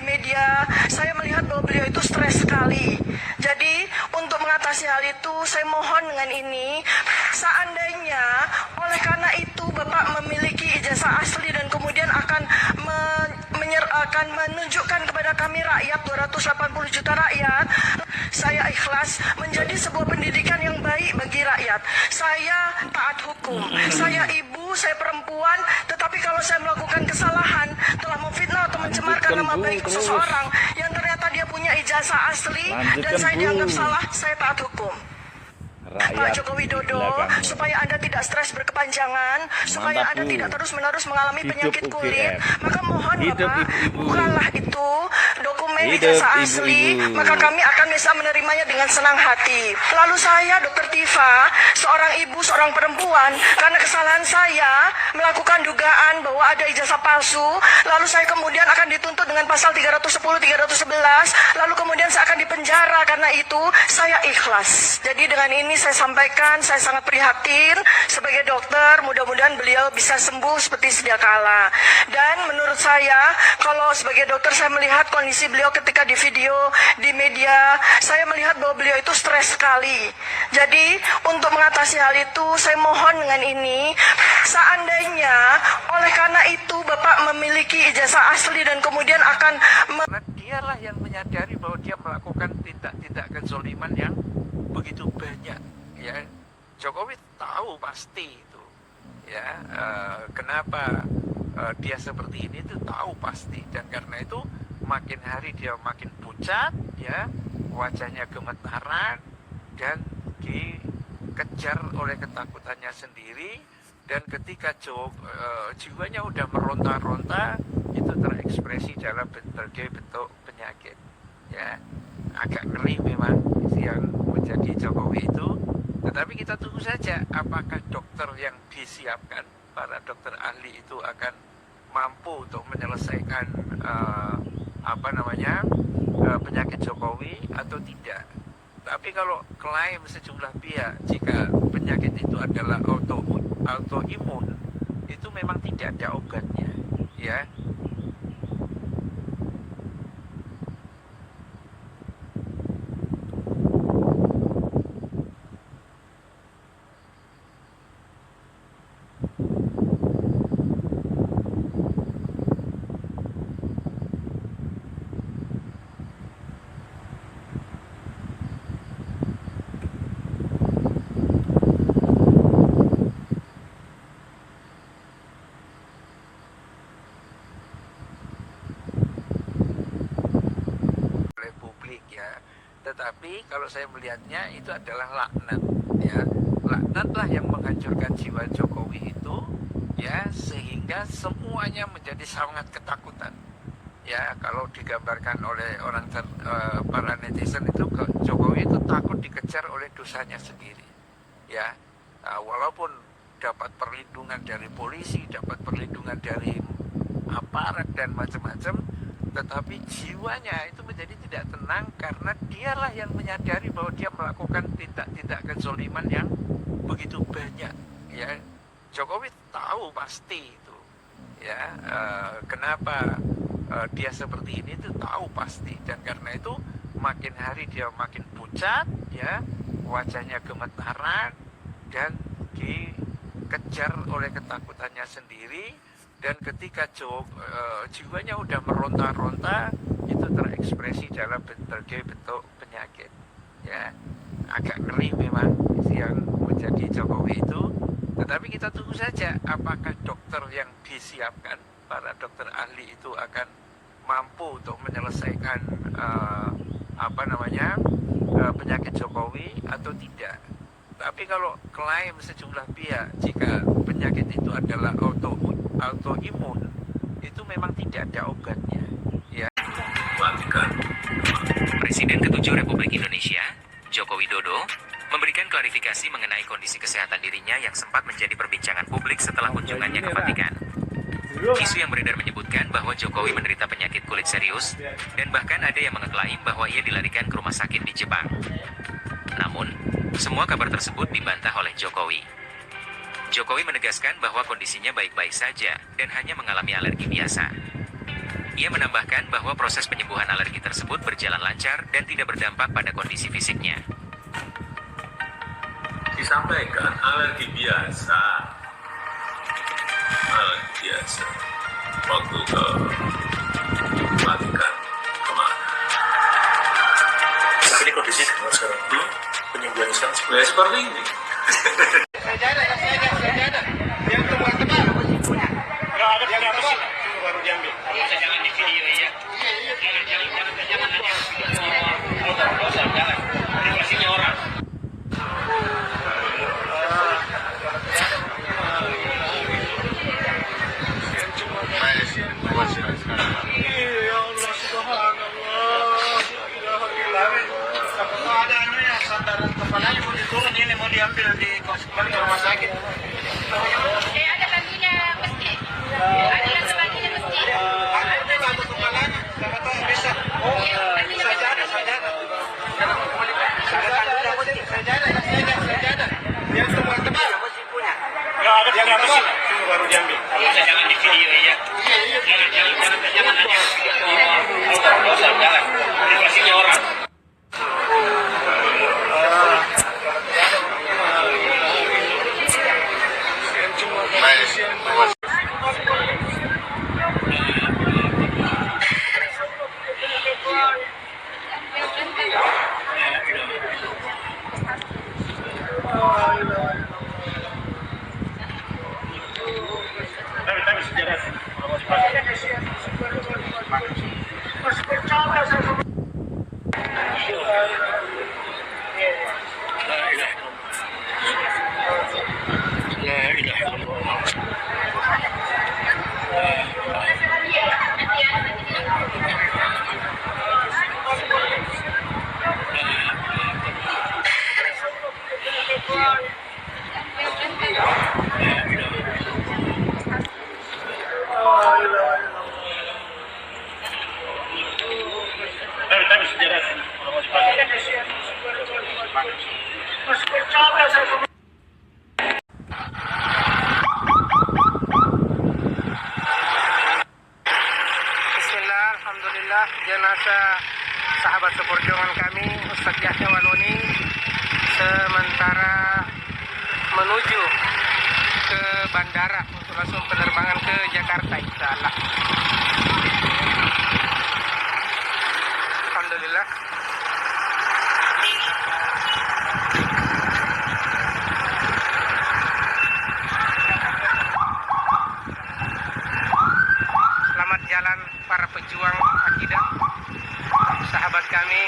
media, saya melihat bahwa beliau itu stres sekali. Jadi untuk mengatasi hal itu, saya mohon dengan ini, seandainya oleh karena itu Bapak memiliki ijazah asli dan kemudian akan menunjukkan kepada kami rakyat, 280 juta rakyat, saya ikhlas menjadi sebuah pendidikan yang baik bagi rakyat. Saya taat hukum, saya ibu, saya perempuan, tetapi kalau saya melakukan kesalahan, telah memfitnah atau mencemarkan nama baik seseorang yang ternyata dia punya ijazah asli dan saya dianggap salah, saya taat hukum. Pak Joko Widodo, supaya Anda tidak stres berkepanjangan, supaya Anda tidak terus-menerus mengalami penyakit kulit, maka mohon Bapak, bukalah itu dokumen ijazah asli, maka kami akan bisa menerimanya dengan senang hati. Lalu saya, Dr. Tifa, seorang ibu, seorang perempuan, karena kesalahan saya melakukan dugaan bahwa ada ijazah palsu, lalu saya kemudian akan dituntut dengan pasal 310, 311, lalu kemudian saya akan dipenjara. Karena itu saya ikhlas. Jadi dengan ini saya sampaikan, saya sangat prihatin sebagai dokter, mudah-mudahan beliau bisa sembuh seperti sedia kala. Dan menurut saya, kalau sebagai dokter saya melihat kondisi beliau ketika di video, di media, saya melihat bahwa beliau itu stres sekali. Jadi untuk mengatasi hal itu, saya mohon dengan ini, seandainya oleh karena itu Bapak memiliki ijazah asli dan kemudian akan karena dialah yang menyadari bahwa dia melakukan tindak-tindak kezoliman yang begitu banyak, ya. Jokowi tahu pasti itu, ya. Kenapa dia seperti ini itu tahu pasti, dan karena itu makin hari dia makin pucat, ya, wajahnya gemetaran dan dikejar oleh ketakutannya sendiri. Dan ketika jiwanya udah meronta-ronta, itu terekspresi dalam berbagai bentuk penyakit, ya. Agak ngeri memang yang menjadi Jokowi itu. Tetapi kita tunggu saja apakah dokter yang disiapkan, para dokter ahli itu akan mampu untuk menyelesaikan penyakit Jokowi atau tidak. Tapi kalau klaim sejumlah pihak jika penyakit itu adalah autoimun, itu memang tidak ada obatnya, ya. Tetapi kalau saya melihatnya itu adalah laknat, ya. Laknatlah yang menghancurkan jiwa Jokowi itu, ya, sehingga semuanya menjadi sangat ketakutan, ya. Kalau digambarkan oleh para netizen itu, Jokowi itu takut dikejar oleh dosanya sendiri, ya. Walaupun dapat perlindungan dari polisi, dapat perlindungan dari aparat dan macam-macam, tetapi jiwanya itu menjadi tidak tenang karena dialah yang menyadari bahwa dia melakukan tindak-tindak kezoliman yang begitu banyak, ya. Jokowi tahu pasti itu, ya. Kenapa dia seperti ini itu tahu pasti, dan karena itu makin hari dia makin pucat, ya, wajahnya gemetaran dan dikejar oleh ketakutannya sendiri. Dan ketika jiwanya udah meronta-ronta, itu terekspresi dalam berbagai bentuk penyakit, ya. Agak ngeri memang yang menjadi Jokowi itu. Tetapi kita tunggu saja apakah dokter yang disiapkan, para dokter ahli itu akan mampu untuk menyelesaikan penyakit Jokowi atau tidak. Tapi kalau klaim sejumlah pihak jika penyakit itu adalah autoimun, itu memang tidak ada obatnya, ya. Presiden ke-7 Republik Indonesia, Joko Widodo, memberikan klarifikasi mengenai kondisi kesehatan dirinya yang sempat menjadi perbincangan publik setelah kunjungannya ke Vatikan. Isu yang beredar menyebutkan bahwa Jokowi menderita penyakit kulit serius, dan bahkan ada yang mengeklaim bahwa ia dilarikan ke rumah sakit di Jepang. Namun, semua kabar tersebut dibantah oleh Jokowi. Jokowi menegaskan bahwa kondisinya baik-baik saja dan hanya mengalami alergi biasa. Ia menambahkan bahwa proses penyembuhan alergi tersebut berjalan lancar dan tidak berdampak pada kondisi fisiknya. Disampaikan alergi biasa. Waktu ke Vatikan kemarin. Tapi ini kondisinya gimana sekarang? Penyembuhan sekarang Ya seperti ini. sandaran kepalanya mau diturun, ini mau diambil di rumah sakit. Ada baginya mesti. Ada yang baginya mesti. Ada bantu kepalanya, sama tahu bisa. Oh, saja. Saja. Dia semua tebal masih punya. Enggak ada yang apa sih? Cuma baru diambil. Jangan di video ya. Jangan ada video. Jangan. Privasinya orang. Bismillah, alhamdulillah, jenazah sahabat seperjuangan kami Ustaz Yahya Waloni sementara menuju ke bandara untuk langsung penerbangan ke Jakarta insyaallah. Alhamdulillah. Selamat jalan para pejuang akidah, sahabat kami